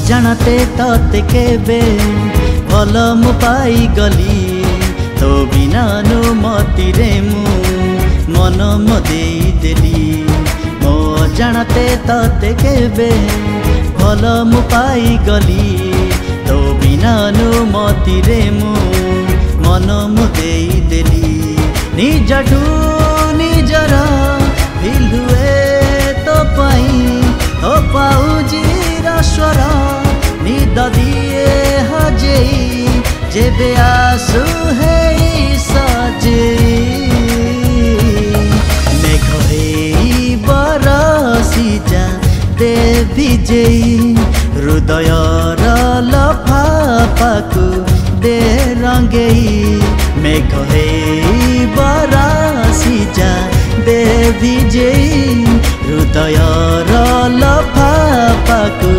जानते तते केबे भल मु पाई गली तो बिना अनुमति रे मु मन मदे देली। ओ जानते तते केबे भल मु पाई गली तो बिना अनुमति रे मु मन मदे देली। निजठू निजर फिल हुए तो पाई तो पाउजी स्वर निद दिए हजे जेबे आसु है सजे। मेघ हे बरसी जा देवी जे हृदयर लफाफाकु दे रंगेई। मेघ हे बरसी जा देवी जे हृदयर लफाफाकु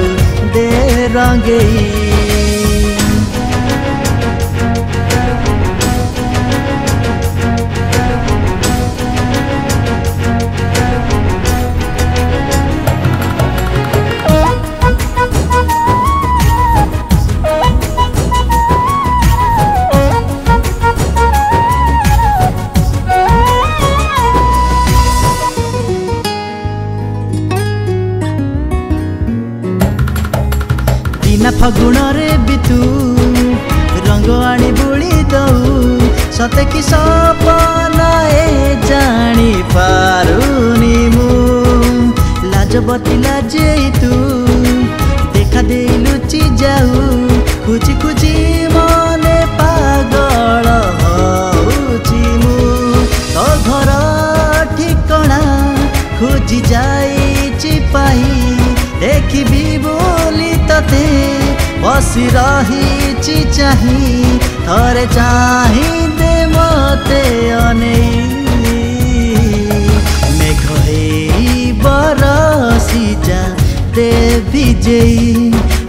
दे रंगेई। बिना फगुण रे बितु रंग आनी बुली दऊ सते कि सपना ए जानी पारुनी मु। लाजबती लाजे तू देखा दे लुचि जाऊ खुची खुची मने पागल होउची मु। तो घर ठिकଣା खोजी जाइछि पाई देखिबी बोली तते बसी रही चाही थरे चाही दे मते अनेई। मेघ हे बरसी जा देवी जे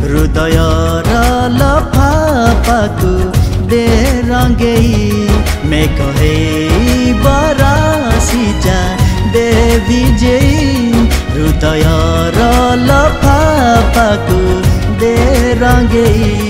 हृदयर लफाफाकु दे रंगेई। मेघ हे बरसी जा देवी जे हृदयर लफाफाकु दे रंगेई।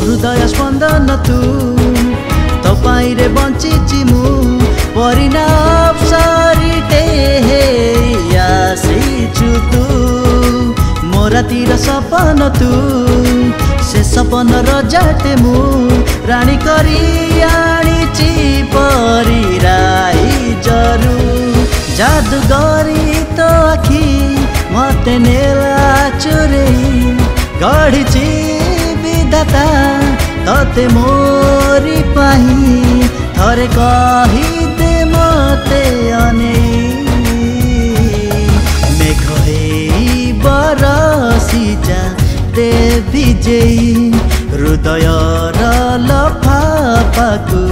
हृदय स्पंदन तू तो पाई रे बंची मु परिणाम सारिटे आसीचु तू मोरा तीर सपन तू से सपन रजाटे मु रानी करी आनीची परी राई जरू। जादूगरी तो आखी मते नेला चोरेई गढ़ी विधाता तते मोरी पाही थरे कही दे मते अनेई। मेघ हे बरसी जा देवी जे हृदयर लफाफाकु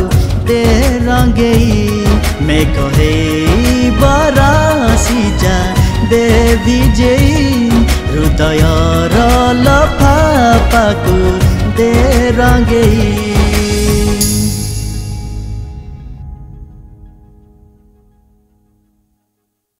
दे रंगेई। मेघ हे बरसी जा देवी जे हृदयर लफाफाकु दे रंगेई।